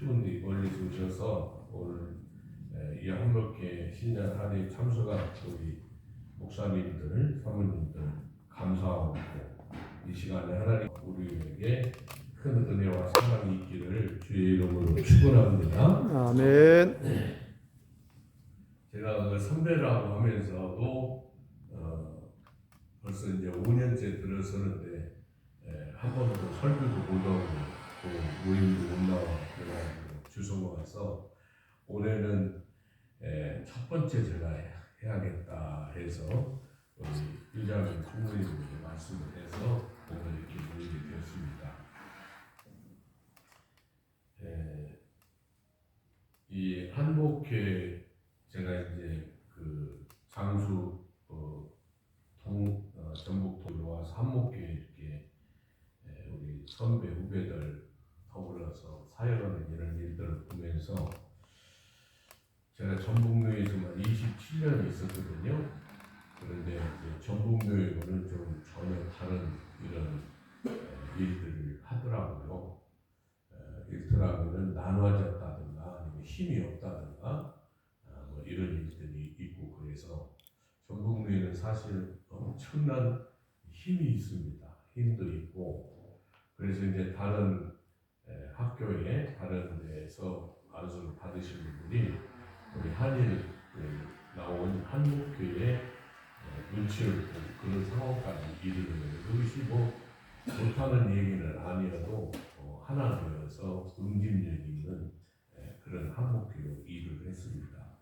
추운데 멀리서 오셔서 오늘 이 한목회 신년 할례 참석한 우리 목사님들, 사모님들 감사하고 이 시간에 하나님 우리에게 큰 은혜와 사랑이 있기를 주의 이름으로 축원합니다. 아멘. 제가 그 선배라고 하면서도 벌써 이제 5년째 들어서는데 한 번도 설교도 못 오고 또 모임도 못 나와가지고 주소가 와서 올해는 첫 번째 제가 해야겠다 해서 우리 일장님 총무님께 말씀을 해서 오늘 이렇게 모이게 되었습니다. 이 한목회 제가 이제 그 장수 전북도로 와서 한목회 이렇게 우리 선배 후배들 더불어서 사역하는 이런 일들을 보면서 제가 전북교회에서만 27년 있었거든요. 그런데 이제 전북교회는 좀 전혀 다른 이런 일들을 하더라고요. 일터라고는 나눠졌다든가 아니면 힘이 없다든가 뭐 이런 일들이 있고 그래서 전북교회는 사실 엄청난 힘이 있습니다. 힘도 있고 그래서 이제 다른 학교에 다른 데서 안수를 받으시는 분이 우리 한일 나온 한국교회 눈치를 보고 그런 상황까지 이르는 그것이 뭐 못하는 얘기는 아니어도 하나 되어서 응집력 있는 그런 한국교회 일을 했습니다.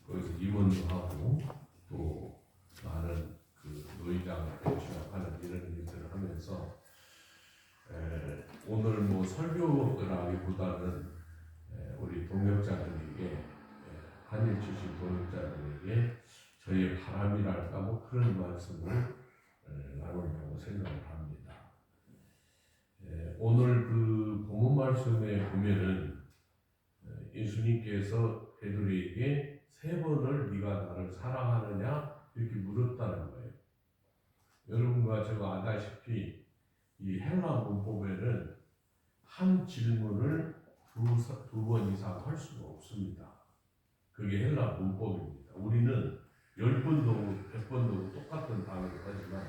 거기서 임원도 하고 또 많은 그 노회장을 배출하는 이런 일들을 하면서 오늘 뭐 설교라기보다는 우리 동역자들에게 한일 출신 동역자들에게 저희의 바람이랄까 뭐 그런 말씀을 나누려고 생각을 합니다. 오늘 그 본문 말씀에 보면은 예수님께서 베드로에게 3번을 네가 나를 사랑하느냐 이렇게 물었다는 거예요. 여러분과 제가 아다시피 이 헬라 문법에는 한 질문을 두 번 이상 할 수가 없습니다. 그게 헬라 문법입니다. 우리는 10번도 100번도 똑같은 단어를 하지만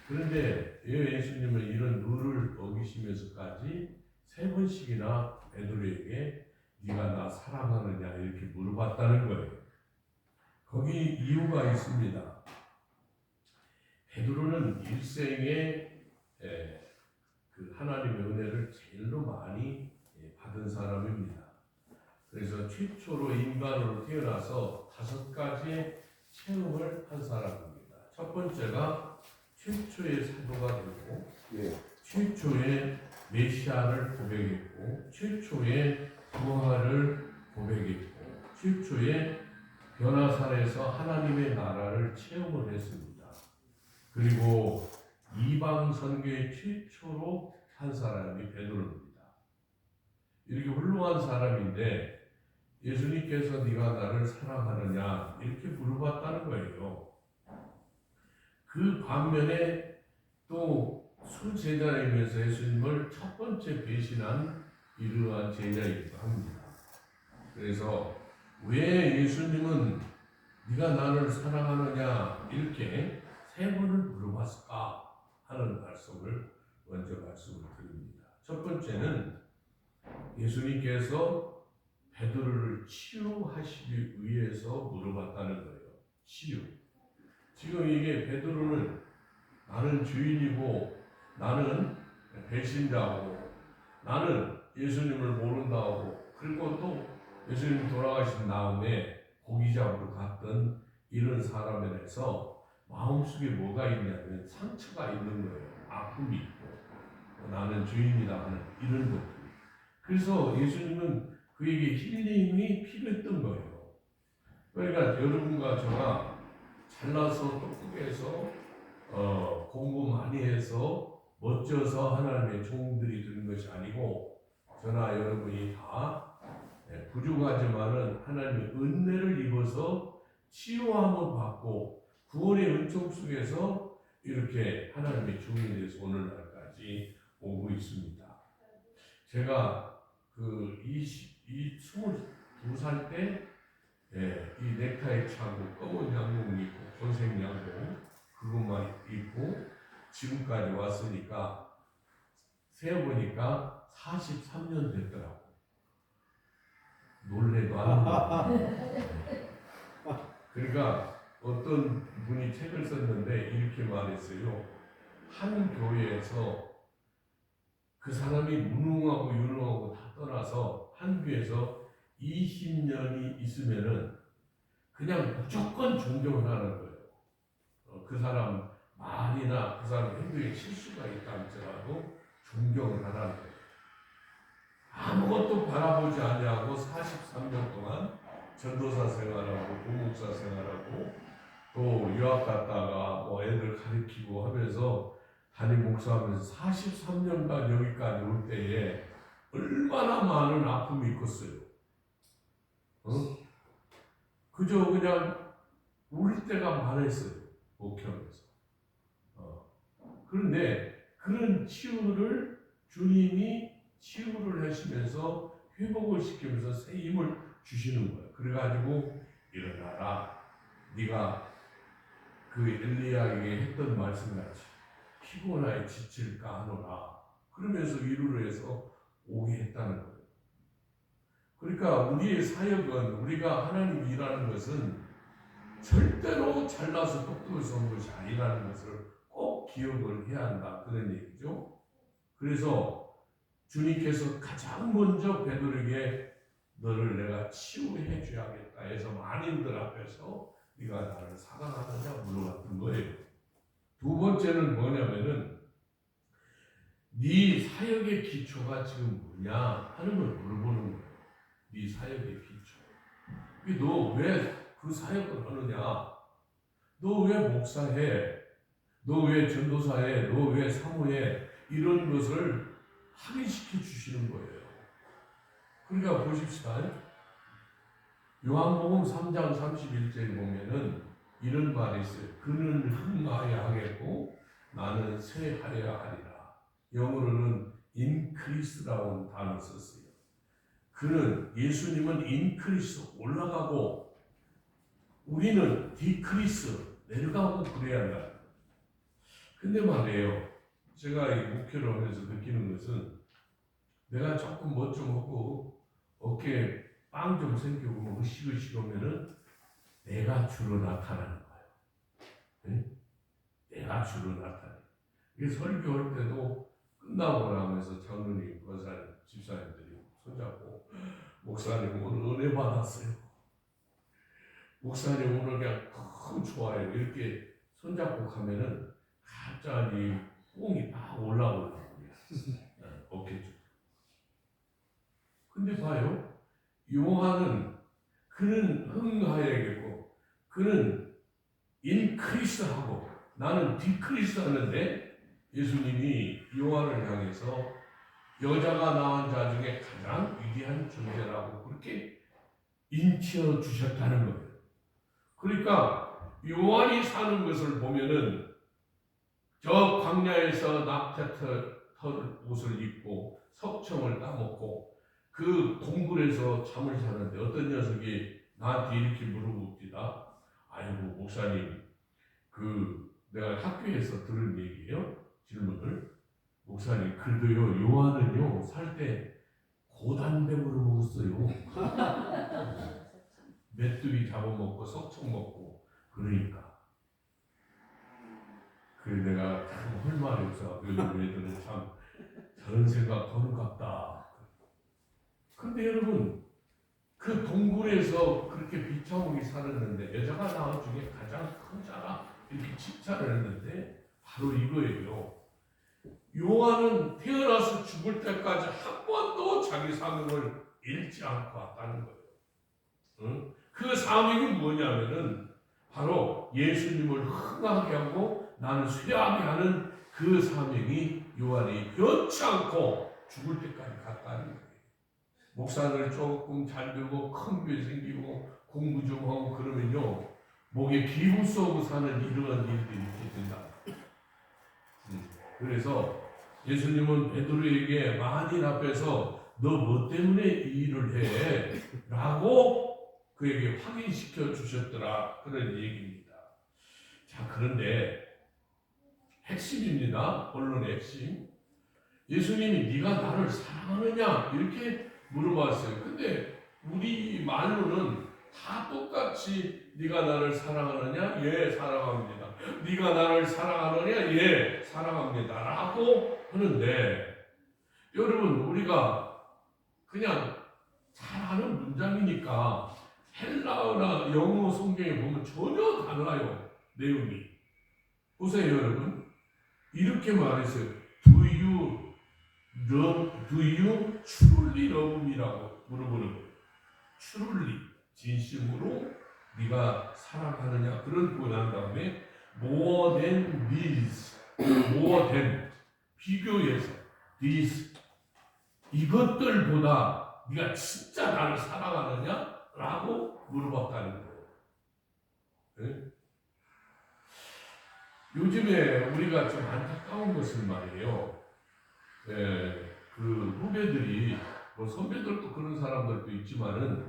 그런데 예수님은 이런 룰을 어기시면서까지 3번씩이나 베드로에게 네가 나 사랑하느냐 이렇게 물어봤다는 거예요. 거기 이유가 있습니다. 베드로는 일생에 그 하나님의 은혜를 제일로 많이 받은 사람입니다. 그래서 최초로 인간으로 태어나서 5가지 체험을 한 사람입니다. 첫 번째가 최초의 사도가 되고 최초의 메시아를 고백했고 최초의 부활을 고백했고 최초의 변화산에서 하나님의 나라를 체험을 했습니다. 그리고 이방 선교의 최초로 한 사람이 베드로입니다. 이렇게 훌륭한 사람인데 예수님께서 네가 나를 사랑하느냐 이렇게 물어봤다는 거예요. 그 반면에 또 수제자이면서 예수님을 첫 번째 배신한 이러한 제자이기도 합니다. 그래서 왜 예수님은 네가 나를 사랑하느냐 이렇게 3번을 물어봤을까 하는 말씀을 먼저 말씀을 드립니다. 첫 번째는 예수님께서 베드로를 치유하시기 위해서 물어봤다는 거예요. 치유. 지금 이게 베드로는 나는 주인이고 나는 배신자고 나는 예수님을 모른다고 그리고 또 예수님 돌아가신 다음에 고기 잡으러 갔던 이런 사람에 대해서 마음속에 뭐가 있냐면 상처가 있는 거예요. 아픔이 있고 나는 주인이다 하는 이런 것들. 그래서 예수님은 그에게 힐링이 필요했던 거예요. 그러니까 여러분과 저가 잘나서 똑똑해서 공부 많이 해서 멋져서 하나님의 종들이 되는 것이 아니고 저나 여러분이 다 부족하지만은 하나님의 은혜를 입어서 치유함을 받고 구원의 은총 속에서 이렇게 하나님의 종이 돼서 오늘날까지 오고 있습니다. 제가 22살 때 이 넥타이 차고 검은 양복 입고 건색 양복 그것만 입고 지금까지 왔으니까 세어보니까 43년 됐더라고. 놀래도 안 놀래. 그러니까 어떤 분이 책을 썼는데 이렇게 말했어요. 한 교회에서 그 사람이 무능하고 유능하고 다 떠나서 한 교회에서 20년이 있으면은 그냥 무조건 존경을 하는 거예요. 그 사람 말이나 그 사람 행동에 실수가 있다 할지라도 존경을 하라는 거예요. 아무것도 바라보지 않냐고 43년 동안 전도사 생활하고 부목사 생활하고 또 유학 갔다가 뭐 애들 가르치고 하면서 담임 목사하면서 43년간 여기까지 올 때에 얼마나 많은 아픔이 있겠어요. 그저 그냥 울 때가 많았어요. 목회하면서. 그런데 그런 치유를 주님이 치유를 하시면서 회복을 시키면서 새 힘을 주시는 거예요. 그래가지고 일어나라. 네가 그 엘리야에게 했던 말씀같이 피곤하여 지칠까 하노라. 그러면서 위로를 해서 오게 했다는 거예요. 그러니까 우리의 사역은 우리가 하나님 일하는 것은 절대로 잘나서 똑똑해서 온 것이 아니라는 것을 꼭 기억을 해야 한다. 그런 얘기죠. 그래서 주님께서 가장 먼저 베드로에게 너를 내가 치유해 줘야겠다 해서 만인들 앞에서 네가 나를 사랑하느냐 물어봤던 거예요. 두 번째는 뭐냐면은 네 사역의 기초가 지금 뭐냐 하는 걸 물어보는 거예요. 네 사역의 기초. 너 왜 그 사역을 하느냐? 너 왜 목사해? 너 왜 전도사해? 너 왜 사모해? 이런 것을 확인시켜 주시는 거예요. 그러니까 보십시다. 요한복음 3장 31절에 보면은 이런 말이 있어요. 그는 흥하여 하겠고 나는 쇠하여 하리라. 영어로는 increase라는 단어 썼어요. 그는 예수님은 increase 올라가고 우리는 decrease 내려가고 그래야 한다. 근데 말이에요. 제가 이 목회를 하면서 느끼는 것은 내가 조금 뭐 좀 하고 어깨에 빵 좀 생기고 뭐 으시으시 오면은 내가 주로 나타나는 거예요. 네? 내가 주로 나타나요. 이게 설교할 때도 끝나고 나면서 장로님, 권사님, 집사님들이 손잡고 목사님 오늘 은혜 받았어요. 목사님 오늘 그냥 너무 좋아요. 이렇게 손잡고 가면은 갑자기 뽕이 막 올라오더라고요. 어깨 쪽. 근데 봐요. 요한은 그는 흥하여야겠고 그는 인크리스하고 나는 디크리스 하는데 예수님이 요한을 향해서 여자가 낳은 자 중에 가장 위대한 존재라고 그렇게 인치어 주셨다는 거예요. 그러니까 요한이 사는 것을 보면은 저 광야에서 낙태털 옷을 입고 석청을 따먹고 그 동굴에서 잠을 자는데 어떤 녀석이 나한테 이렇게 물어봅니다. 아이고 목사님 그 내가 학교에서 들은 얘기예요. 질문을 목사님 그래도요 요한은요 살 때 고단백으로 먹었어요. 메뚜기 잡아먹고 석청 먹고 그러니까 그래 내가 참 할 말이 없어. 요즘 애들은 참 저런 생각 하는 것 같다. 근데 여러분 그 동굴에서 그렇게 비참하게 살았는데 여자가 낳은 중에 가장 큰 자라 이렇게 칭찬을 했는데 바로 이거예요. 요한은 태어나서 죽을 때까지 한 번도 자기 사명을 잃지 않고 왔다는 거예요. 응? 그 사명이 뭐냐면은 바로 예수님을 흥하게 하고 나는 쇠하게 하는 그 사명이 요한이 변치 않고 죽을 때까지 갔다는 거예요. 목사를 조금 잘 되고 큰 교회 생기고 공부 좀 하고 그러면요 목에 기부 쏘고 사는 이러한 일들이 있게 된다. 그래서 예수님은 베드로에게 만인 앞에서 너 뭐 때문에 이 일을 해? 라고 그에게 확인시켜 주셨더라. 그런 얘기입니다. 자, 그런데 핵심입니다. 본론의 핵심. 예수님이 네가 나를 사랑하느냐? 이렇게 물어봤어요. 근데 우리 말로는 다 똑같이 네가 나를 사랑하느냐? 예, 사랑합니다. 네가 나를 사랑하느냐? 예, 사랑합니다. 라고 하는데 여러분 우리가 그냥 잘 아는 문장이니까 헬라어나 영어 성경에 보면 전혀 달라요. 내용이. 보세요 여러분. 이렇게 말했어요. Do you truly love me라고 물어보는 거예요. truly 진심으로 네가 사랑하느냐 그런 거 난 다음에 more than this, more than 비교해서 this 이것들보다 네가 진짜 나를 사랑하느냐? 라고 물어봤다는 거예요. 네? 요즘에 우리가 좀 안타까운 것은 말이에요. 그 후배들이 뭐 선배들도 그런 사람들도 있지만은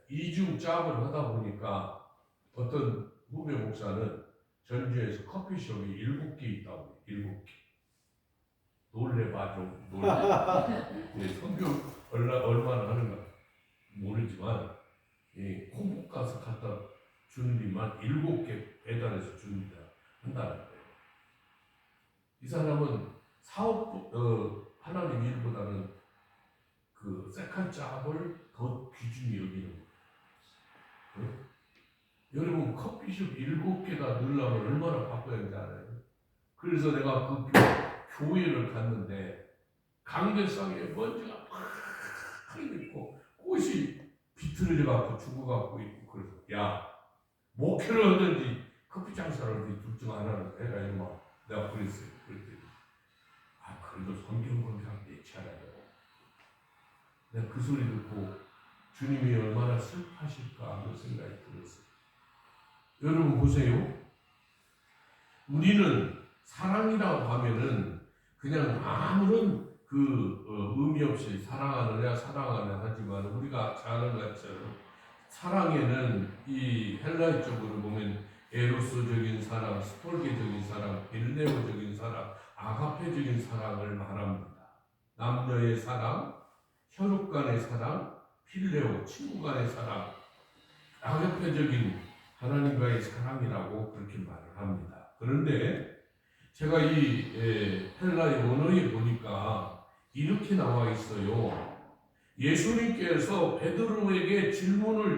이중 짭을 하다 보니까 어떤 후배 목사는 전주에서 커피숍이 7개 있다고 7개. 놀래봐 좀 놀래. 성경 얼마나 하는가 모르지만 콩국 가서 갖다 주는 일만 7개 배달해서 줍니다. 한다는 거예요. 이 사람은 사업 하나님 일보다는 그 세컨 잡을 더 귀중히 여기는 거예요. 여러분 커피숍 7개다 넣으려면 얼마나 바빠야 되는지 알아요? 그래서 내가 그 교회를 갔는데 강대상에 먼지가 팍 있고 꽃이 비틀어져 갖고 죽어갖고 있고 그래서 야 목회를 하든지 커피 장사를 하든지 둘 중 하나는 해라 이놈아 내가 그랬어요. 그랬더니 그래도 성경 공부랑 내치하라요. 내가 그 소리 듣고 주님이 얼마나 슬퍼하실까 하는 생각이 들었어요. 여러분 보세요. 우리는 사랑이라고 하면은 그냥 아무런 의미 없이 사랑하느냐 하지만 우리가 잘 아는 것처럼 사랑에는 이 헬라어적으로 보면 에로스적인 사랑, 스톨게적인 사랑, 빌레오적인 사랑, 아가페적인 사랑을 말합니다. 남녀의 사랑, 혈육 간의 사랑, 필레오, 친구 간의 사랑, 아가페적인 하나님과의 사랑이라고 그렇게 말을 합니다. 그런데 제가 이 헬라의 원어에 보니까 이렇게 나와 있어요. 예수님께서 베드로에게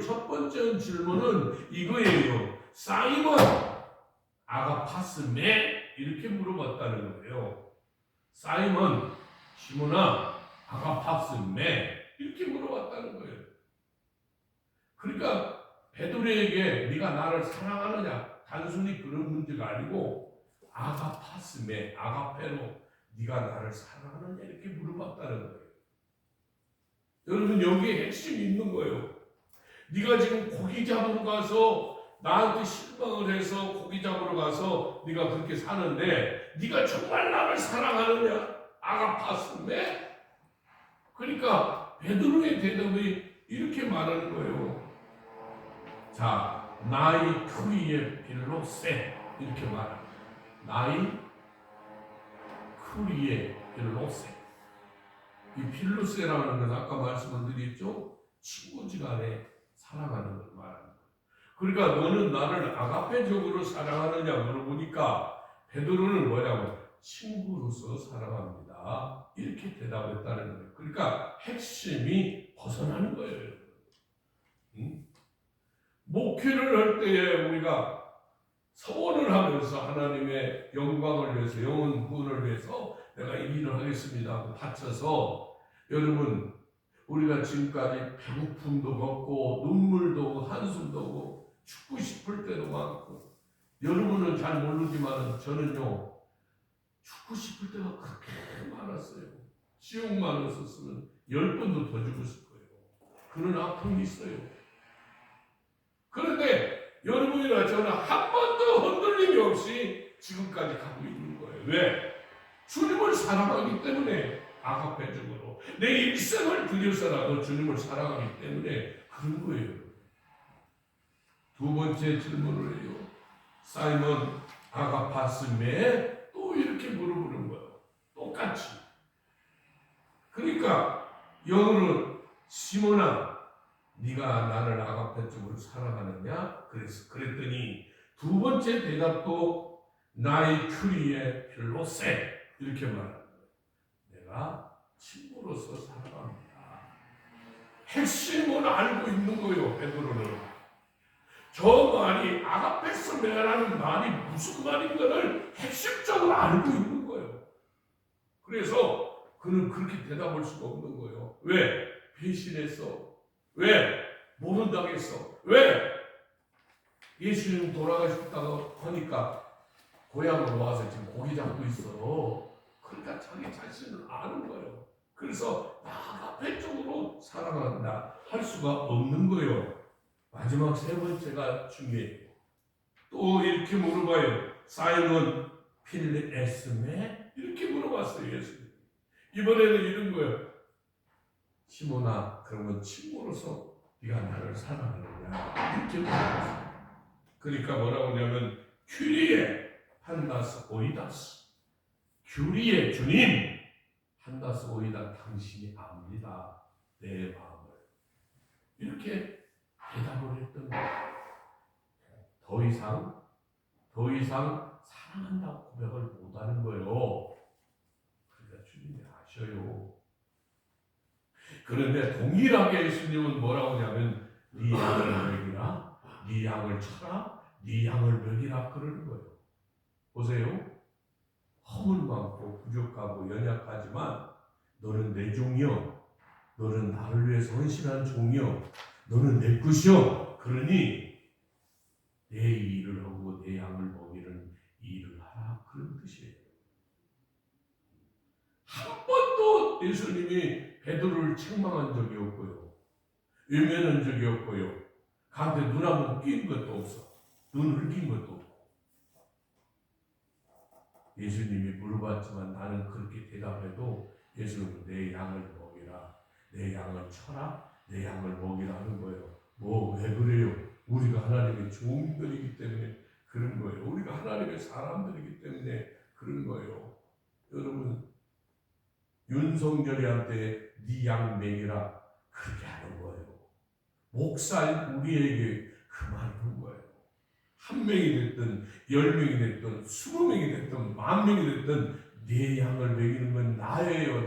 첫 번째 질문은 이거예요. 사이먼 아가파스메 이렇게 물어봤다는 거예요. 사이먼 시몬아 아가파스메 이렇게 물어봤다는 거예요. 그러니까 베드로에게 네가 나를 사랑하느냐 단순히 그런 문제가 아니고 아가파스메 아가페로 네가 나를 사랑하느냐 이렇게 물어봤다는 거예요. 여러분 여기에 핵심이 있는 거예요. 네가 지금 고기 잡으러 가서 나한테 실망을 해서 고기 잡으러 가서 네가 그렇게 사는데 네가 정말 나를 사랑하느냐? 아가파스메? 그러니까 베드로의 대답이 이렇게 말하는 거예요. 자, 나이 크리에 빌로세 이렇게 말합니다. 나이 크리에 빌로세. 이 필로세라는 것은 아까 말씀을 드렸죠? 친구지간에 사랑하는 걸 말합니다. 그러니까 너는 나를 아가페적으로 사랑하느냐 물어보니까 베드로는 뭐냐고 친구로서 사랑합니다. 이렇게 대답했다는 거예요. 그러니까 핵심이 벗어나는 거예요. 응? 목회를 할 때에 우리가 서원을 하면서 하나님의 영광을 위해서 영혼 구원을 위해서 내가 이 일을 하겠습니다 하고 바쳐서 여러분 우리가 지금까지 배고픔도 먹고 눈물도 오고 한숨도 오고 죽고 싶을 때도 많고 여러분은 잘 모르지만 저는요 죽고 싶을 때가 그렇게 많았어요. 지옥만 없었으면 10번도 더 죽었을 거예요. 그런 아픔이 있어요. 그런데 여러분이나 저는 한 번도 흔들림이 없이 지금까지 가고 있는 거예요. 왜? 주님을 사랑하기 때문에 아가페적으로 거예요. 내 일생을 들여서라도 주님을 사랑하기 때문에 그런 거예요. 두 번째 질문을 해요. 사이먼 아가파스메 또 이렇게 물어보는 거예요. 똑같이. 그러니까 영어로는 시몬아 네가 나를 아가페 쪽으로 사랑하느냐? 그랬더니 두 번째 대답도 나의 큐리의 필로세 이렇게 말하는 거예요. 내가 친구로서 사랑합니다. 핵심은 알고 있는 거예요. 베드로는 저 말이 아가페스메라는 말이 무슨 말인가를 핵심적으로 알고 있는 거예요. 그래서 그는 그렇게 대답할 수가 없는 거예요. 왜? 배신했어. 왜? 모른다고 했어. 왜? 예수님 돌아가셨다고 하니까 고향으로 와서 지금 고기 잡고 있어. 그러니까 자기 자신을 아는 거예요. 그래서 아가페 쪽으로 사랑한다 할 수가 없는 거예요. 마지막 세 번째가 중요해요. 또 이렇게 물어봐요. 사이먼 필레스메 이렇게 물어봤어요. 예수님. 이번에는 이런 거예요. 시몬아 그러면 친구로서 네가 나를 사랑하느냐 이렇게 물어봤어요. 그러니까 뭐라고 하냐면 큐리에 한다스 오이다스 큐리에 주님 한다스 오이다 당신이 압니다. 내 마음을 이렇게 대답을 했던 거예요. 더 이상 사랑한다고 고백을 못하는 거예요. 그러니까 주님이 아셔요. 그런데 동일하게 예수님은 뭐라고 하냐면 네 양을 먹이라, 네 양을 쳐라, 네 양을 먹이라 그러는 거예요. 보세요. 허물 많고 부족하고 연약하지만 너는 내 종이요. 너는 나를 위해서 헌신한 종이요. 너는 내 것이요. 그러니 내 일을 하고 내 양을 먹이는 일을 하라 그런 뜻이에요. 한 번도 예수님이 베드로를 책망한 적이 없고요. 외면한 적이 없고요. 가운데 눈 한번 낀 것도 없어. 눈 흘린 것도 없고. 예수님이 물어봤지만 나는 그렇게 대답해도 예수님은 내 양을 먹이라. 내 양을 쳐라. 내 양을 먹이라 하는 거예요. 뭐 왜 그래요? 우리가 하나님의 종들이기 때문에 그런 거예요. 우리가 하나님의 사람들이기 때문에 그런 거예요. 여러분 윤석열이한테 네 양 먹이라 그렇게 하는 거예요. 목사인 우리에게 그 말을 한 거예요. 한 명이 됐든 10명이 됐든 20명이 됐든 10,000명이 됐든 네 양을 먹이는 건 나예요.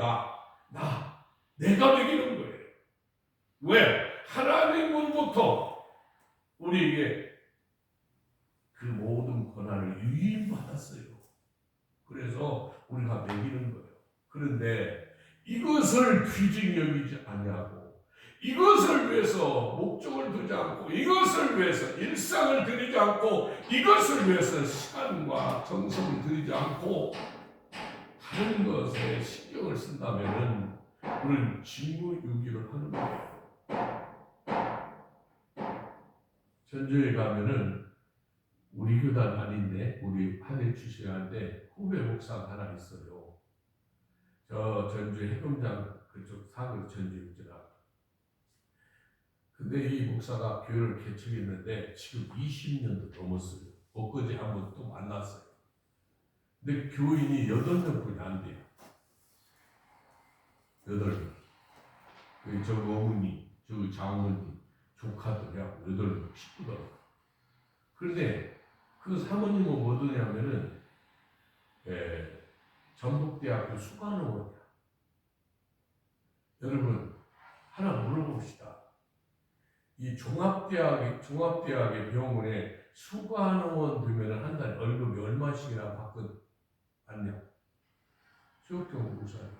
내가 먹이는 거예요. 왜? 하나님으로부터 우리에게 그 모든 권한을 위임받았어요. 그래서 우리가 먹이는 거예요. 그런데 이것을 귀중히 여기지 아니하고 이것을 위해서 목적을 두지 않고 이것을 위해서 일상을 드리지 않고 이것을 위해서 시간과 정성을 들이지 않고 다른 것에 신경을 쓴다면 우리는 직무유기를 하는 거예요. 전주에 가면은 우리 교단 아닌데 우리 한해 주시는데 후배 목사가 하나 있어요. 저 전주 해금장 그쪽 사거리 전주 있잖아. 근데 이 목사가 교회를 개척했는데 지금 20년도 넘었어요. 엊그제 한번 또 만났어요. 근데 교인이 8명뿐이 안 돼요. 8명. 저 어머니, 저 장모님, 조카들이하고 8명, 식구들. 그런데 그 사모님은 뭐더냐면은 전북대학교 수관원이야. 여러분 하나 물어봅시다. 이 종합대학의 병원에 수관원 되면 한 달에 월급이 얼마씩이나 받냐? 수혁경 목사님.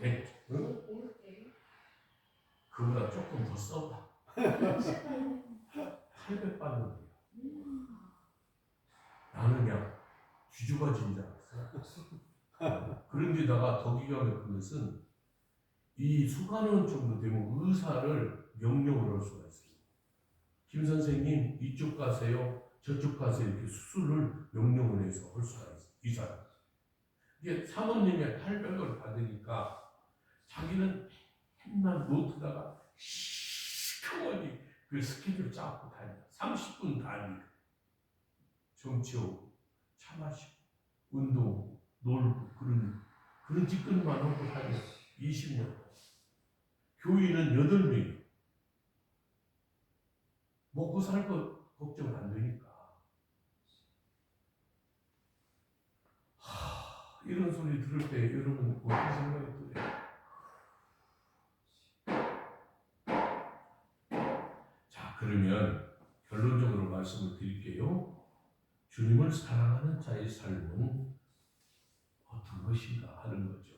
응? 그보다 조금 더 써봐. 800 받는 거야. 나는 그냥 뒤죽어진 줄 알았어. 그런데다가 더 기가 막힌 것은 이 수관원 정도 되면 의사를 명령을 할 수가 있어요. 김 선생님 이쪽 가세요, 저쪽 가세요 이렇게 수술을 명령을 해서 할 수가 있어요. 이 사람. 이게 사모님의 800을 받으니까 자기는 맨날 노트다가 시커머니 그 스케줄 짜고 다녀. 30분 달리고 정치하고 차 마시고 운동하고 놀고 그런 짓거리만 하고 다녀. 20년. 교인은 8명이 먹고 살 것 걱정 안 되니까. 이런 소리 들을 때 여러분 어떤 생각이 들어요? 자, 그러면 결론적으로 말씀을 드릴게요. 주님을 사랑하는 자의 삶은 어떤 것인가 하는 거죠.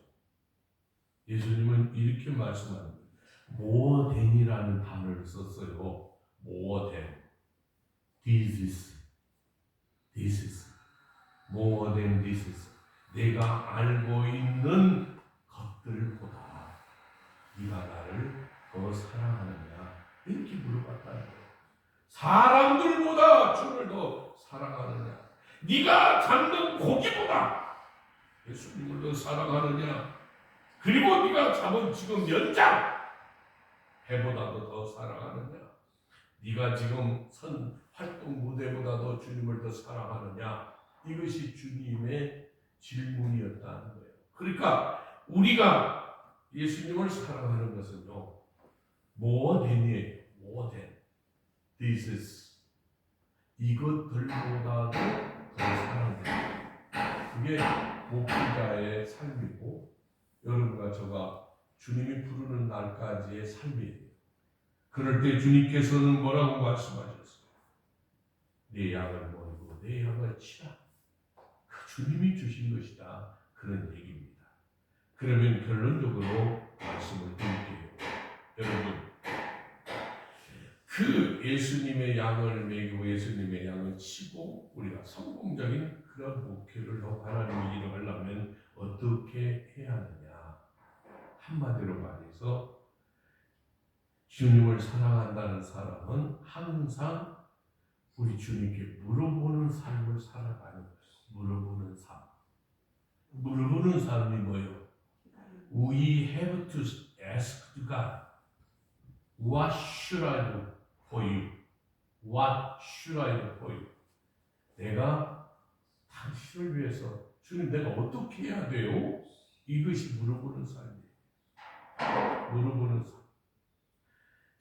예수님은 이렇게 말씀하는 거예요. more than이라는 단어를 썼어요. more than. This is. more than this is. 내가 알고 있는 것들보다 네가 나를 더 사랑하느냐 이렇게 물어봤다는 거예요. 사람들보다 주를 더 사랑하느냐, 네가 잡는 고기보다 예수님을 더 사랑하느냐, 그리고 네가 잡은 지금 연장 배보다도 더 사랑하느냐, 네가 지금 선 활동 무대보다도 주님을 더 사랑하느냐, 이것이 주님의 질문이었다는 거예요. 그러니까 우리가 예수님을 사랑하는 것은요, more than이에요. more than. This is. 이것들보다도 더 사랑합니다. 그게 목회자의 삶이고 여러분과 저가 주님이 부르는 날까지의 삶이에요. 그럴 때 주님께서는 뭐라고 말씀하셨어요? 내 양을 모이고 내 양을 치라. 그 주님이 주신 것이다. 그런 얘기입니다. 그러면 결론적으로 말씀을 드릴게요. 여러분, 그 예수님의 양을 먹이고 예수님의 양을 치고 우리가 성공적인 그런 목회를 하나님의 일을 하려면 어떻게 해야 하느냐? 한마디로 말해서 주님을 사랑한다는 사람은 항상 우리 주님께 물어보는 삶을 살아가는 거예요. 물어보는 삶. 물어보는 삶이 뭐예요? We have to ask God, what should I do for you? What should I do for you? 내가 당신을 위해서 주님 내가 어떻게 해야 돼요? 이것이 물어보는 삶이에요. 물어보는 삶.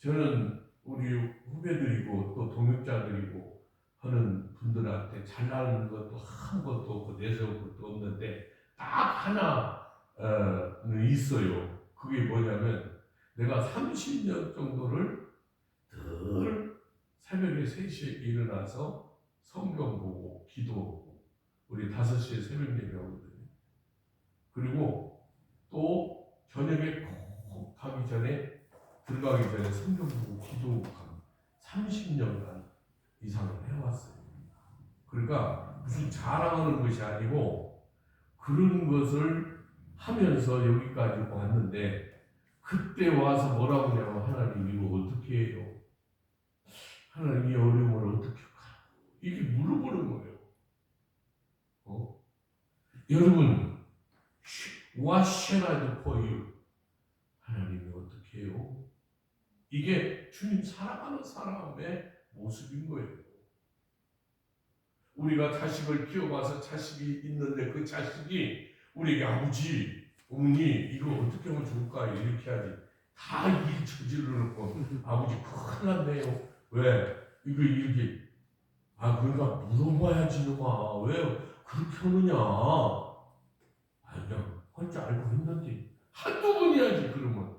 저는 우리 후배들이고 또 동역자들이고 하는 분들한테 잘나는 것도 한 것도 없고 내세울 것도 없는데 딱 하나는 있어요. 그게 뭐냐면 내가 30년 정도를 늘 새벽에 3시에 일어나서 성경 보고 기도하고 우리 5시에 새벽 예배하거든요. 그리고 또 저녁에 꼭 가기 전에 들어가기 전에 성경 보고 기도하고 30년간 이상을 해왔어요. 그러니까 무슨 자랑하는 것이 아니고 그런 것을 하면서 여기까지 왔는데 그때 와서 뭐라고 하냐면 하나님 이거 어떻게 해요? 하나님 이 어려움을 어떻게 할까? 이게 물어보는 거예요. 여러분, what shall I do for you? 하나님이 어떻게 해요? 이게 주님 사랑하는 사람의 모습인 거예요. 우리가 자식을 키워봐서 자식이 있는데 그 자식이 우리에게 아버지, 어머니 이거 어떻게 하면 좋을까요? 이렇게 하지. 다 일 저질러 놓고 아버지 큰일 났네요. 왜? 이거 이렇게 그러니까 물어봐야지 놈아. 왜 그렇게 하느냐. 그냥 할 줄 알고 했는데 한두 번 해야지. 그러면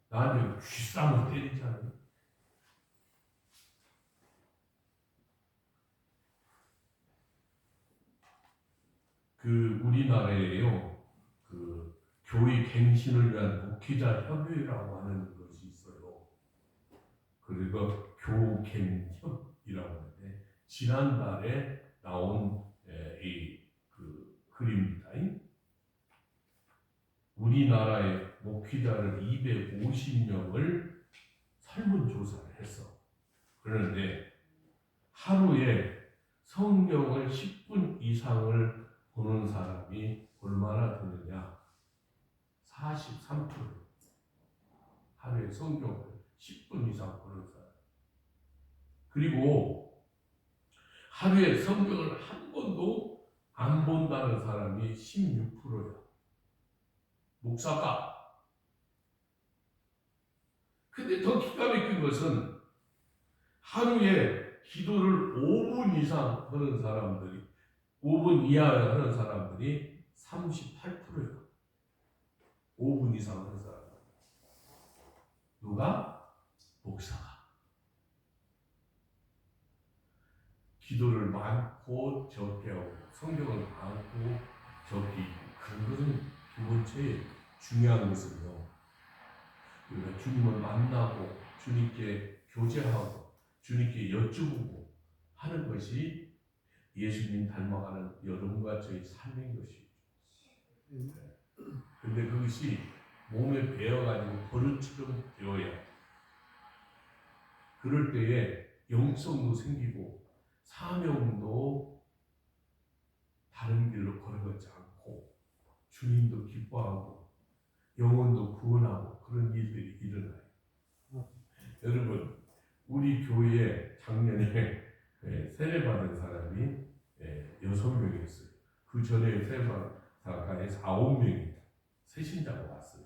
나한테 귓삼을 때리지 않아요? 그 우리나라에요. 그 교회 갱신을 위한 목회자 협의회라고 하는 것이 있어요. 그리고 교갱협이라고 하는데 지난달에 나온 그 글입니다. 우리나라의 목회자를 250명을 설문조사를 했어. 그런데 하루에 성경을 10분 이상을 보는 사람이 얼마나 되느냐? 43%. 하루에 성경을 10분 이상 보는 사람. 그리고 하루에 성경을 한 번도 안 본다는 사람이 16%야. 목사가. 근데 더 기가 막힌 것은 하루에 기도를 5분 이상 하는 사람들이, 5분 이하 하는 사람들이 38%예요. 5분 이상 하는 사람. 누가? 목사가. 기도를 많고 적게 하고 성경을 많고 적게 읽고 그런 것은 두 번째 중요한 것은요. 우리가 주님을 만나고 주님께 교제하고 주님께 여쭈고 하는 것이 예수님 닮아가는 여러분과 저희 삶인 것이죠. 근데 그것이 몸에 배어가지고 버릇처럼 되어야 그럴 때에 영성도 생기고 사명도 다른 길로 걸어가지 않고 주님도 기뻐하고 영혼도 구원하고 그런 일들이 일어나요. 여러분 우리 교회에 작년에 세례받은 사람이 6명이었어요. 그 전에 세례받은 사람이 4, 5명이 새신자가 왔어요.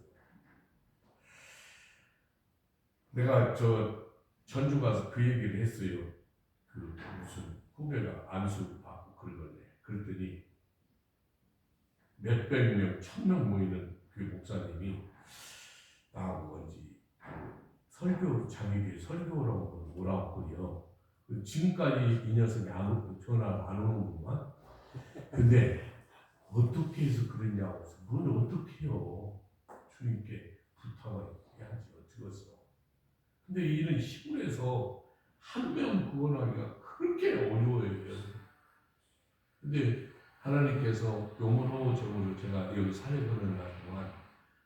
내가 전주 가서 그 얘기를 했어요. 그 무슨 후배가 안수 받고 그러길래 그랬더니 몇백 명, 1000명 모이는 그 목사님이 나하고 뭔지 설교 자기에게 설교라고 뭐라고 그래요. 지금까지 이 녀석이 안 오고 전화를 안 오는구만. 근데 어떻게 해서 그러냐고. 뭘 어떻게 해요? 주님께 부탁을 해야지 어쩌겠어. 근데 이런 시골에서 한 명 구원하기가 그렇게 어려워요. 근데 하나님께서 영으로 저으로 제가 여기 살아보는 날 동안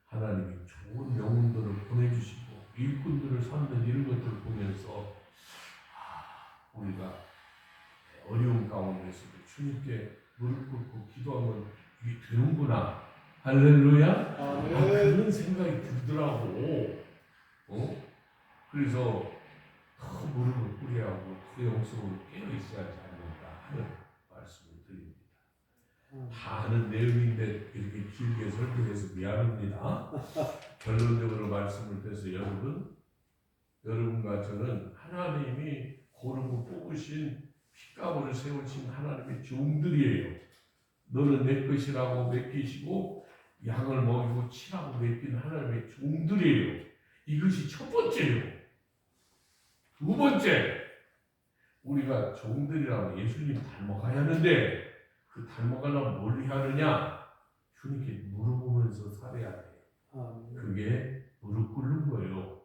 하나님이 좋은 영혼들을 보내주시고 일꾼들을 삼는 이런 것들을 보면서 우리가 어려운 가운데서도 주님께 무릎 꿇고 기도하면 이게 되는구나. 할렐루야. 그런 생각이 들더라고. 그래서 더 무릎을 꿇어야하고 더 영성으로 깨어있어야지 않는가 하는 말씀을 드립니다. 다 아는 내용인데 이렇게 길게 설교해서 미안합니다. 결론적으로 말씀을 드려서 여러분과 저는 하나님이 고르고 뽑으신 핏값을 세우신 하나님의 종들이에요. 너는 내 것이라고 맡기시고 양을 먹이고 치라고 맡긴 하나님의 종들이에요. 이것이 첫 번째예요. 두 번째, 우리가 종들이라고 예수님 닮아가야 하는데 그 닮아가려면 뭘 해야 하느냐? 주님께 물어보면서 살아야 돼. 그게 무릎 꿇는 거예요.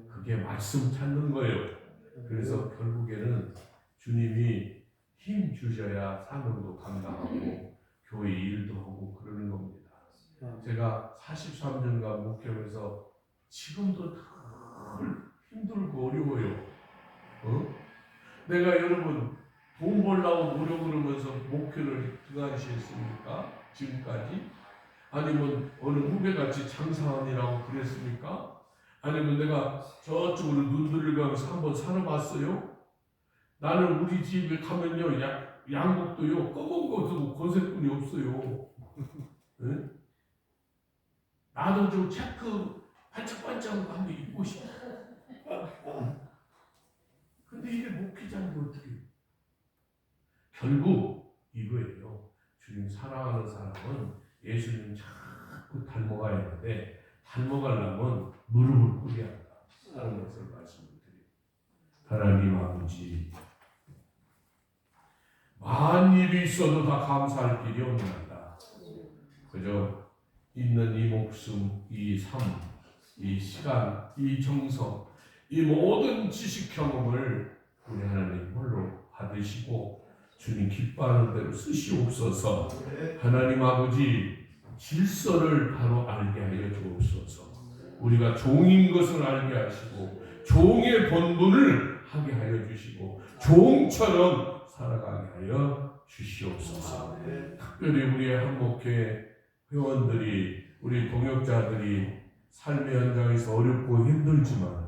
그게 말씀 찾는 거예요. 그래서 결국에는 주님이 힘 주셔야 사명도 감당하고 교회 일도 하고 그러는 겁니다. 제가 43년간 목회하면서 지금도 늘 힘들고 어려워요. 내가 여러분 돈 벌려고 노력을 하면서 목회를 등한시했습니까? 지금까지? 아니면 어느 후배같이 장사하느라고 그랬습니까? 아니면 내가 저쪽으로 눈 들려가면서 한번 살아봤어요? 나는 우리 집에 가면요 양복도요 검은 것도 건색분이 없어요. 응? 나도 좀 체크 반짝반짝한 거 한번 입고 싶어. 근데 이게 목회자인데 어떻게? 결국 이거예요. 주님 사랑하는 사람은 예수님 자꾸 닮아가야 하는데 닮아가려면 무릎을 꿇어야 한다. 하는 것을 말씀을 드립니다. 하나님 아버지, 만일이 있어도 다 감사할 길이 없는다. 그저 있는 이 목숨, 이 삶, 이 시간, 이 정성, 이 모든 지식 경험을 우리 하나님 홀로 받으시고 주님 기뻐하는 대로 쓰시옵소서. 하나님 아버지 질서를 바로 알게 하여 주옵소서. 우리가 종인 것을 알게 하시고 종의 본분을 하게 하여 주시고 종처럼 살아가게 하여 주시옵소서. 특별히 우리의 한목회 회원들이 우리 동역자들이 삶의 현장에서 어렵고 힘들지만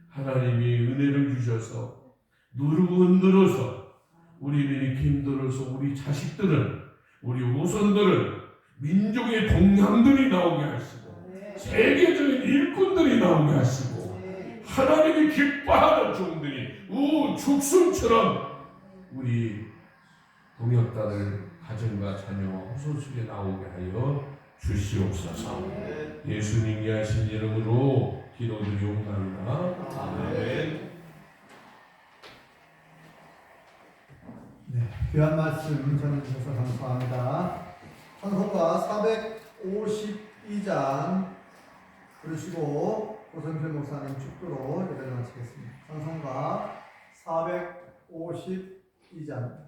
하나님이 은혜를 주셔서 누르고 흔들어서 우리들이 힘들어서 우리 자식들은 우리 후손들은 민족의 동향들이 나오게 하시고 세계적인 일꾼들이 나오게 하시고 하나님이 기뻐하는 종들이 우죽순처럼 우리 동역자들 가정과 자녀와 후손 속에 나오게 하여 주시옵소서. 예수님이 하신 이름으로 기도드리옵나이다. 아멘. 네, 귀한 말씀 전해주셔서 감사합니다. 찬송가 452장 부르시고 고성필 목사님 축도로 예배를 마치겠습니다. 찬송가 452장.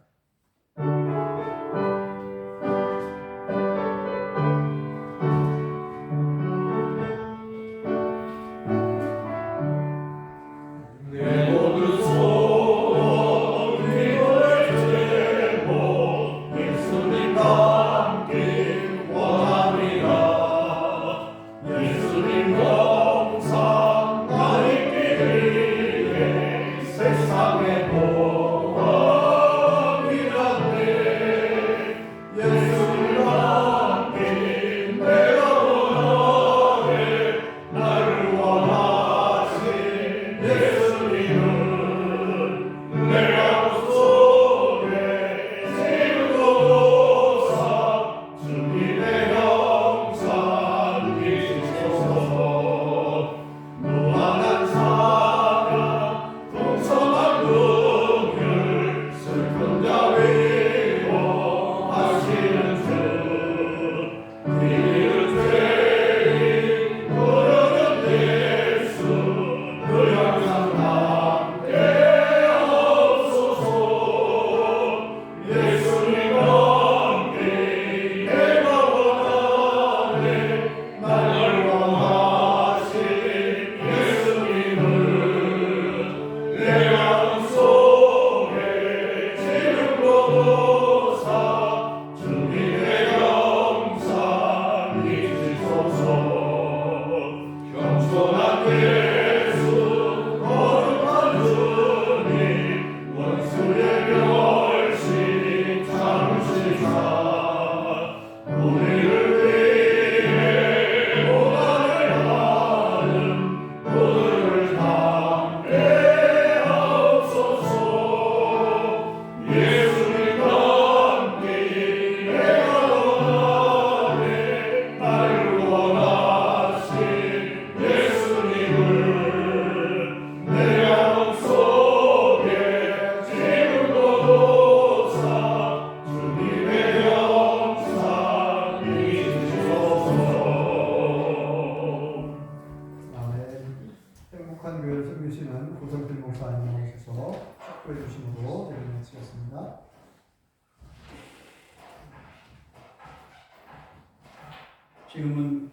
지금은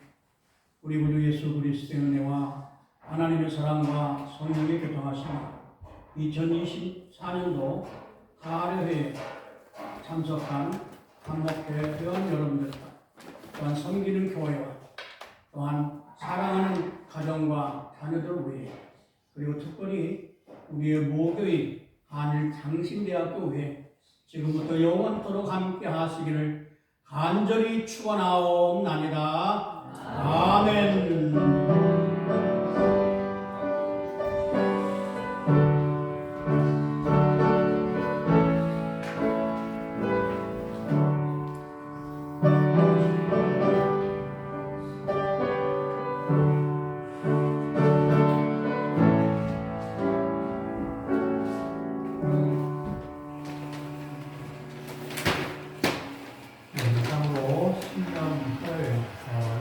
우리 구주 예수 그리스도의 은혜와 하나님의 사랑과 성령의 교통하심이 2024년도 가을회에 참석한 한목교회 회원 여러분들과 또한 섬기는 교회와 또한 사랑하는 가정과 자녀들을 위해 그리고 특별히 우리의 모교인 한일장신대학교에 지금부터 영원토록 함께 하시기를 간절히 축원하옵나이다. 아멘.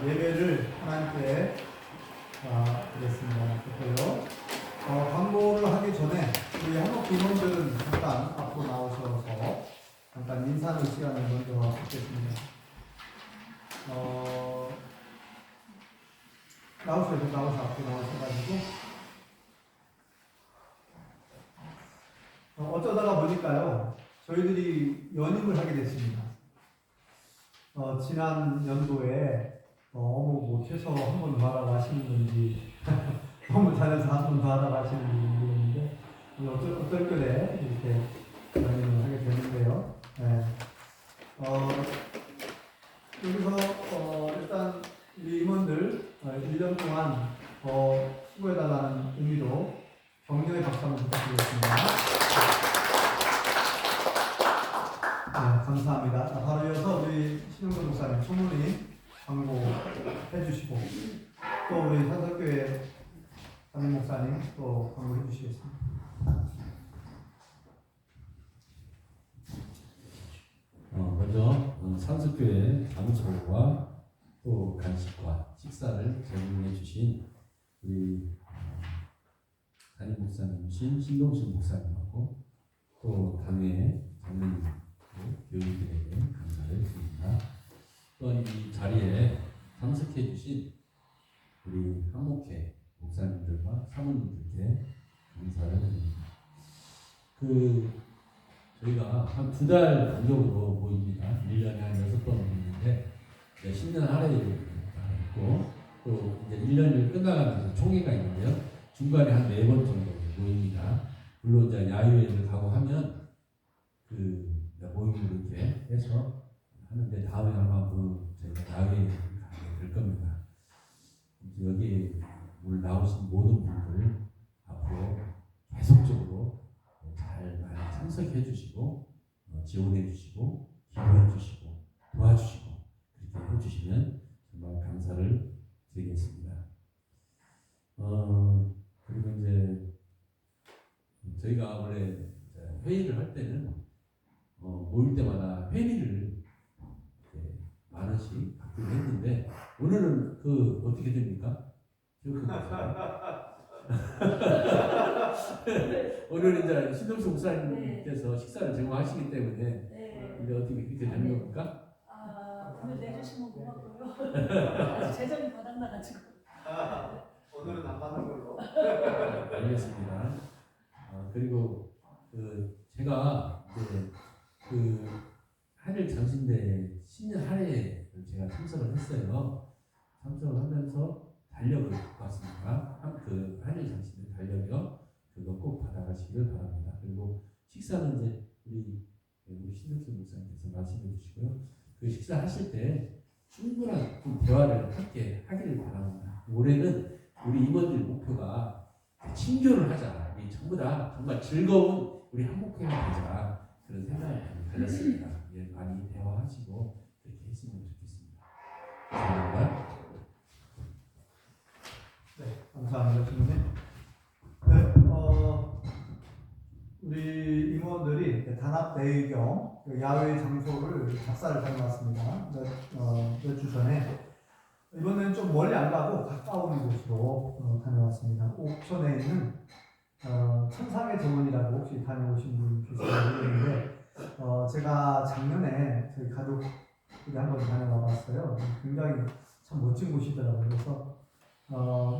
예배를 하나님께 드렸습니다. 그렇고요. 광고를 하기 전에 우리 한국 임원들은 잠깐 앞으로 나오셔서 잠깐 인사하는 시간을 먼저 갖겠습니다. 나오셔서 앞으로 나오셔가지고 어쩌다가 보니까요 저희들이 연임을 하게 됐습니다. 지난 연도에 너무 못해서 한 번 더 하라고 하시는 건지 너무 잘해서 한 번 더 하라고 하시는 건지 모르겠는데 어떨 거래 이렇게 진행을 하게 되는데요. 네. 여기서 일단 우리 임원들 1년 동안 수고해달라는 의미로 격려의 박수 한번 부탁드리겠습니다. 네, 감사합니다. 바로 이어서 우리 신용근 목사님 총무님 광고해 주시고 또 우리 산석교회 담임 목사님 또 광고해 주시겠습니다. 먼저 산석교회 장소와 또 간식과 식사를 제공해 주신 우리 담임 목사님이신 신동신 목사님하고 또 당회 장로님 교인들에게 감사를 드립니다. 또한 이 자리에 참석해 주신 우리 한목회 목사님들과 사모님들께 감사를 드립니다. 저희가 한 2달 간격으로 모입니다. 1년에 한 6번 모이는데 10년 할애가 있고 또 이제 1년이 끝나가면서 총회가 있는데요. 중간에 한 4번 정도 모입니다. 물론 이제 야유회를 가고 하면 모임을 이렇게 해서 하는데 다음에 아마 저희가 야유회를 가게 될 겁니다. 여기 오늘 나오신 모든 분들 앞으로 계속적으로 잘 많이 참석해 주시고 지원해 주시고 기도해 주시고 도와주시고 그렇게 해주시면 정말 감사를 드리겠습니다. 그리고 이제 저희가 원래 회의를 할 때는 모일 때마다 회의를 10,000원씩 받기로 했는데 오늘은 어떻게 됩니까? 오늘 이제 신동수 목사님께서 식사를 제공하시기 때문에 이제 어떻게 그렇게 되는 겁니까? 오늘 내주시면 고맙고요. 재정이 바닥나가지고. 오늘은 안 받는 걸로. 알겠습니다. 그리고 제가 이제 한일 장신대 신년 할애를 제가 참석을 했어요. 참석을 하면서 달력을 갖고 왔습니다. 한일 장신대 달력이요. 그거 꼭 받아가시길 바랍니다. 그리고 식사는 이제 우리 신동수 목사님께서 말씀해 주시고요. 그 식사하실 때 충분한 대화를 함께 하기를 바랍니다. 올해는 우리 임원들 목표가 친교를 하자. 이 전부 다 정말 즐거운 우리 한목회가 되자. 그런 생각을 가졌습니다. 많이 대화하시고 그렇게 했으면 좋겠습니다. 감사합니다. 네, 감사합니다, 주무님. 네, 우리 임원들이 단합 내의경 야외 장소를 작사를 다녀왔습니다. 몇 주 전에 이번에는 좀 멀리 안 가고 가까운 곳으로 다녀왔습니다. 옥천에 있는 천상의 정원이라고 혹시 다녀오신 분 계실지 모르겠는데 제가 작년에 저희 가족들이 한번 다녀와 봤어요. 굉장히 참 멋진 곳이더라고요. 그래서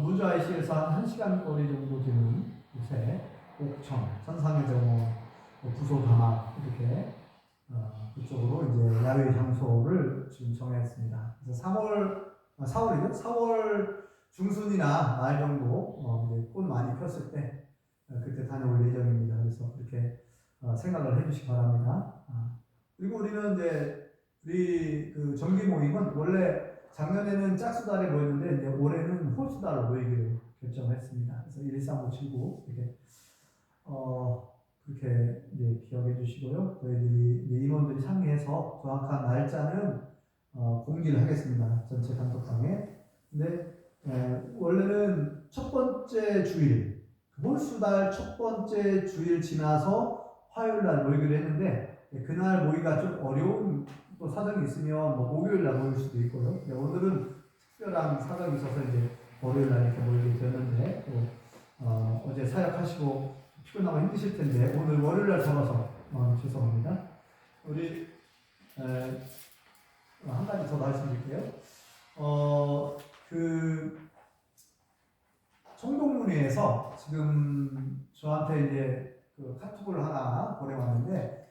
문주 IC에서 한 1시간 거리 정도 되는 곳에 옥천, 천상의 정원, 부소 다막 이렇게 그쪽으로 이제 야외 장소를 지금 정했습니다. 그래서 4월 중순이나 말 정도 이제 꽃 많이 폈을 때 그때 다녀올 예정입니다. 그래서 그렇게 생각을 해주시기 바랍니다. 그리고 우리는 이제 우리 정기 모임은 원래 작년에는 짝수달에 모였는데 이제 올해는 홀수달로 모이기로 결정했습니다. 그래서 11359 이렇게 그렇게 이제 기억해 주시고요. 저희들이 임원들이 상의해서 정확한 날짜는 공지를 하겠습니다. 전체 단톡방에. 근데 원래는 첫 번째 주일, 홀수달 첫 번째 주일 지나서 화요일 날 모이기로 했는데 그날 모이기가 좀 어려운 또 사정이 있으면 뭐 목요일 날 모일 수도 있고요. 오늘은 특별한 사정이 있어서 이제 월요일 날 이렇게 모이게 되었는데 또 어제 사역하시고 피곤하고 힘드실 텐데 오늘 월요일 날 잡아서 죄송합니다. 우리 한 가지 더 말씀드릴게요. 청동문회에서 지금 저한테 이제 카톡을 하나 보내왔는데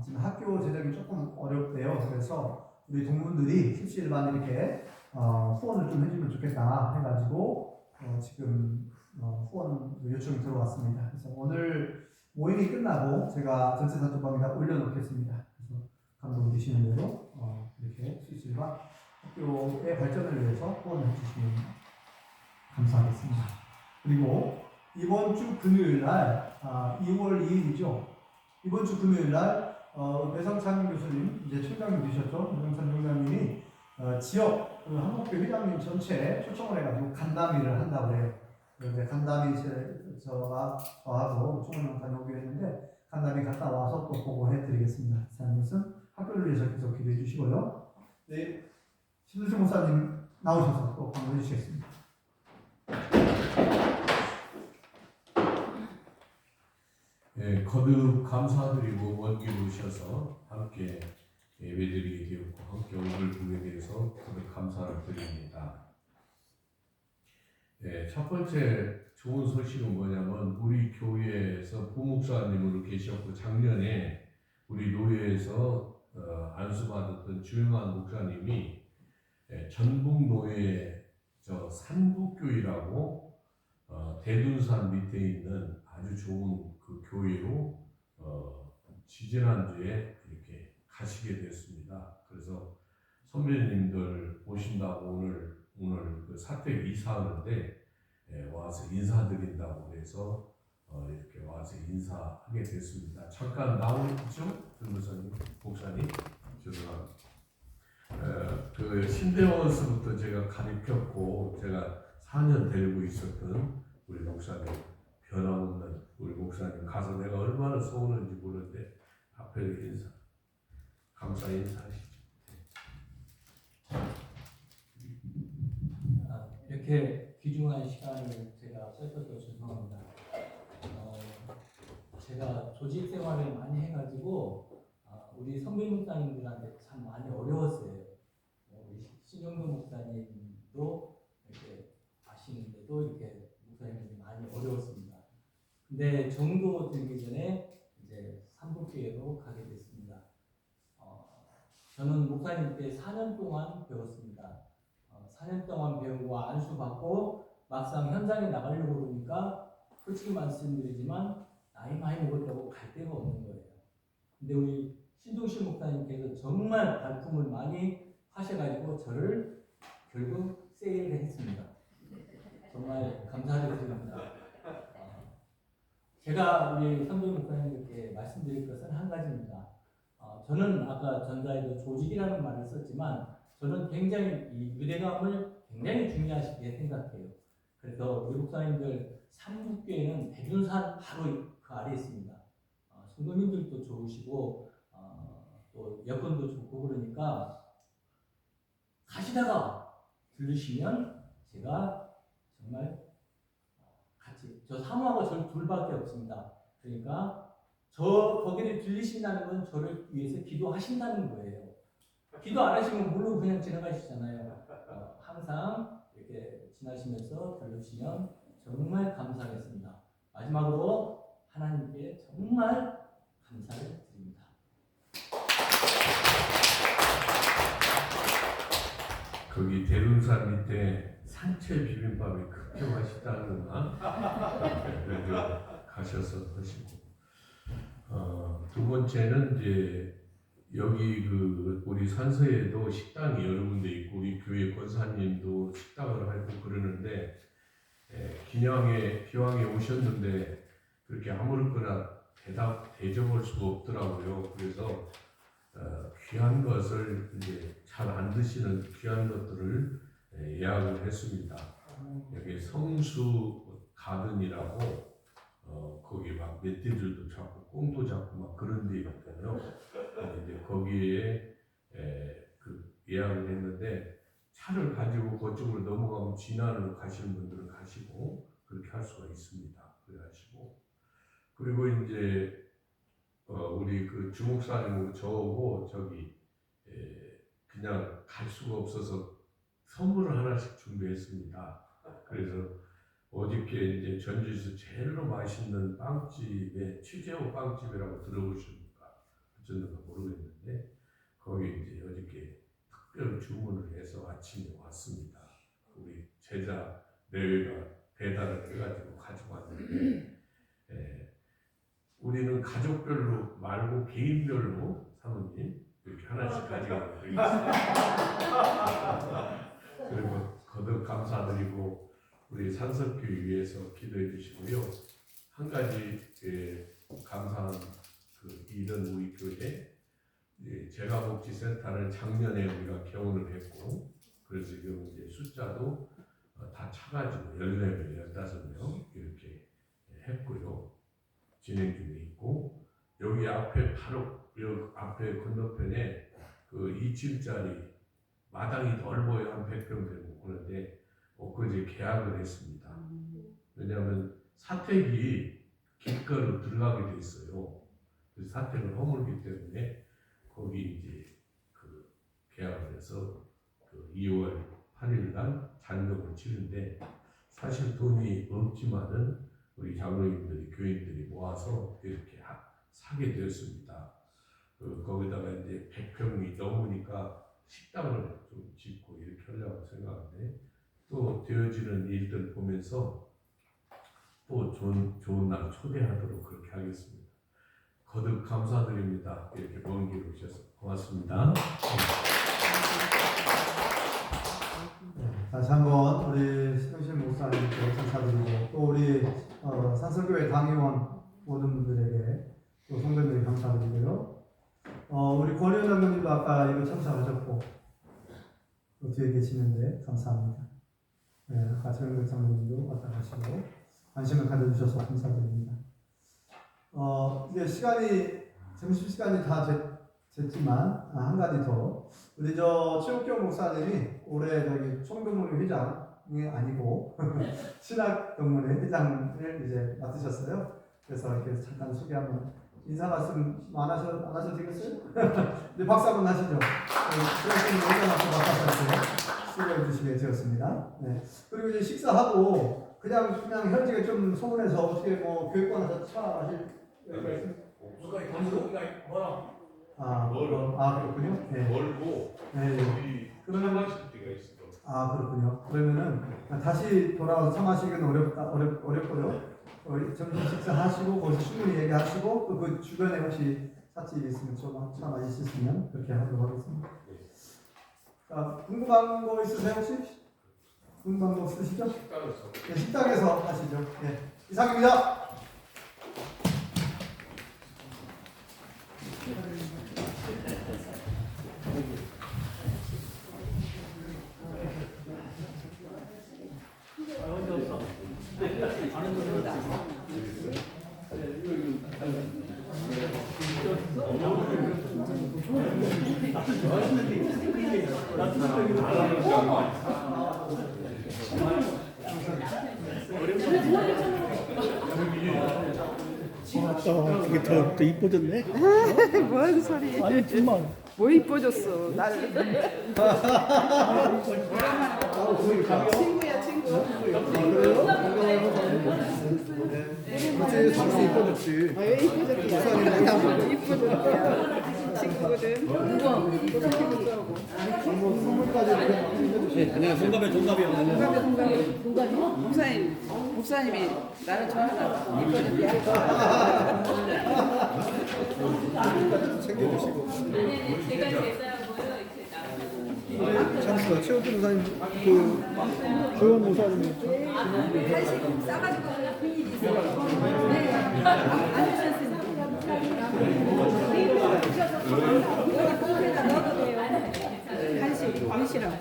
지금 학교 재정이 조금 어렵대요. 그래서 우리 동문들이 십시일반 이렇게 후원을 좀 해주면 좋겠다 해가지고 지금 후원 요청이 들어왔습니다. 그래서 오늘 모임이 끝나고 제가 전체사적방에다 올려놓겠습니다. 그래서 감독 되시는 대로 이렇게 수술과 학교의 발전을 위해서 후원을 해주시면 감사하겠습니다. 그리고 이번 주 금요일 날 2월 2일이죠. 이번 주 금요일 날 배성찬 교수님 이제 총장님 되셨죠? 배성찬 총장님이 지역 한국교 회장님 전체 초청을 해가지고 간담회를 한다고 해요. 그런데 간담회 저하고 총회랑 다녀오기로 했는데 간담회 갔다 와서 또 보고해드리겠습니다. 자세한 것은 학교를 위해서 계속 기도해 주시고요. 네, 신두식 목사님 나오셔서 또 방문해 주시겠습니다. 예, 거듭 감사드리고 먼 길 오셔서 함께 예배드리게 되었고 함께 오늘 보게 되어서 거듭 감사를 드립니다. 예, 첫 번째 좋은 소식은 뭐냐면 우리 교회에서 부목사님으로 계셨고 작년에 우리 노예에서 안수받았던 주영환 목사님이 전북 노예 산북교회라고 대둔산 밑에 있는 아주 좋은 그 교회로 지지난주에 이렇게 가시게 됐습니다. 그래서 선배님들 오신다고 오늘 그 사택 이사하는데 와서 인사드린다고 해서 이렇게 와서 인사하게 됐습니다. 잠깐 나오죠? 변호사님, 목사님, 죄송합니다. 그 신대원서부터 제가 가르쳤고 제가 4년 데리고 있었던 우리 목사님, 변함없는 우리 목사님 가서 내가 얼마나 서운한지 모르는데 앞에 감사 인사하시죠. 이렇게 귀중한 시간을 제가 뺏어서 죄송합니다. 제가 조직 생활을 많이 해가지고 우리 선배 목사님들한테 참 많이 어려웠어요. 우리 신영도 목사님도 이렇게 아시는데도 이렇게 목사님들이 많이 어려웠습니다. 근데 정도 들기 전에 이제 삼복교회로 가게 됐습니다. 저는 목사님께 4년 동안 배웠습니다. 4년 동안 배우고 안수받고 막상 현장에 나가려고 그러니까 솔직히 말씀드리지만 나이 많이 먹었다고 갈 데가 없는 거예요. 근데 우리 신동실 목사님께서 정말 발품을 많이 하셔가지고 저를 결국 세일을 했습니다. 정말 감사드립니다. 제가 우리 선배 목사님께 말씀드릴 것은 한 가지입니다. 저는 아까 전자에도 조직이라는 말을 썼지만 저는 굉장히 이 유대감을 굉장히 중요하시게 생각해요. 그래서 우리 목사님들 삼국교회는 대둔산 바로 그 아래에 있습니다. 성도님들도 좋으시고 또 여건도 좋고 그러니까 가시다가 들르시면 제가 정말 같이 저 사모하고 저 둘밖에 없습니다. 그러니까 저 거기를 들리신다는 건 저를 위해서 기도하신다는 거예요. 기도 안 하시면 물론 그냥 지나가시잖아요. 항상 이렇게 지나시면서 들르시면 정말 감사하겠습니다. 마지막으로 하나님께 정말 감사를 드립니다. 거기 대둔산 밑에 산채 비빔밥이 급격하시다는구나. 그래서 가셔서 하시고. 두 번째는 이제 여기 그 우리 산서에도 식당이 여러 군데 있고 우리 교회 권사님도 식당을 하고 그러는데 기왕에 오셨는데 그렇게 아무렇거나 대접할 수가 없더라고요. 그래서 귀한 것을 이제 잘 안 드시는 귀한 것들을 예약을 했습니다. 여기 성수 가든이라고 거기 막 멧돼지도 잡고 꽁도 잡고 막 그런 데 있거든요. 이제 거기에 그 예약을 했는데 차를 가지고 그쪽으로 넘어가면 진안으로 가시는 분들은 가시고 그렇게 할 수가 있습니다. 그래가지고 그리고 이제 우리 그 주목사님하고 저하고 저기 그냥 갈 수가 없어서 선물을 하나씩 준비했습니다. 그래서 어저께 이제 전주에서 제일로 맛있는 빵집에 취재호 빵집이라고 들어보십니까? 어쩐가 모르겠는데 거기 이제 어저께 특별 주문을 해서 아침에 왔습니다. 우리 제자 내외가 배달을 해가지고 가지고 왔는데 우리는 가족별로 말고 개인별로 사모님 이렇게 하나씩 가져가고 있습니다. 그리고 거듭 감사드리고 우리 산석교회 위해서 기도해 주시고요. 한 가지 감사한 그 일은 우리 교회 재가복지센터를 작년에 우리가 개원을 했고 그래서 지금 이제 숫자도 다 차가지고 14명, 15명 이렇게 했고요. 진행 중에 있고 여기 앞에 바로 여기 앞에 건너편에 그 2층짜리 마당이 넓어요. 한 100평 되고 그런데 엊그제 계약을 했습니다. 왜냐하면 사택이 길가로 들어가게 돼 있어요. 그 사택을 허물기 때문에 거기 이제 그 계약을 해서 그 2월 8일날 잔금을 치는데 사실 돈이 없지만은 우리 장로님들이 교인들이 모아서 이렇게 사게 되었습니다. 거기다가 이제 100평이 넘으니까 식당을 좀 짓고 이렇게 하려고 생각하는데 또 되어지는 일들 보면서 또 좋은 날 초대하도록 그렇게 하겠습니다. 거듭 감사드립니다. 이렇게 먼 길 오셔서 고맙습니다. 다시 한번 우리 신영실 목사님께 감사드리고 또 우리 산설교회 당의원 모든 분들에게 또 성도님들에게 감사드리고요. 우리 권현 장로님도 아까 이거 참석하셨고 또 뒤에 계시는데 감사합니다. 아까 정영백 장로님도 왔다 가시고 관심을 가져주셔서 감사드립니다. 이제 점심시간이 다 됐지만 한 가지 더 우리 최욱경 목사님이 올해 저기 총동문회 회장이 아니고 신학동문회 회장을 이제 맡으셨어요. 그래서 이렇게 잠깐 소개 한번 인사 말씀 안 하셔도 되겠어요? 이제 박수 한번 하시죠. 최욱경 회장한테 맡아서 수고해 주시게 되었습니다. 네. 그리고 이제 식사하고 그냥 현직에 좀 소문해서 어떻게 뭐 교육관에서 차 마실 그렇군요. 네. 멀고 네. 그러면 마실 때가 있어. 그렇군요. 그러면은 다시 돌아와서 차 마시기는 어렵고요. 점심 식사하시고 거기서 충분히 얘기하시고 또 그 주변에 혹시 찻집이 있으면 좀 차 마실 수 있으면 그렇게 하도록 하겠습니다. 자, 궁금한 거 있으세요 혹시? 궁금한 거 없으시죠? 식당에서. 네, 식당에서 하시죠. 네. 이상입니다. 그게 더 이뻐졌네. 뭐야 그 소리? 아니 정말. 뭐 이뻐졌어 나를. 친구야 친구. 그렇지, 상수 이뻐졌지. 왜 이뻐졌냐? 이뻐졌냐? 친구거든. 선물까지 동갑이요. 동갑이? 목사님이 나를 좋아하나? 이뻐졌냐? 챙겨주시고. 제가 제자고요. 이렇게 나와서. 참수가 최우준 목사님 그 조원 목사님 한식 싸가지고 하는 일이 있어. 네. 안 주셨으니까. 여기 봉투에다 넣어도 돼요. 한식 드시라고.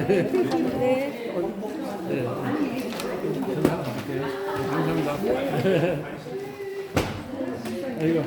네. 아이고.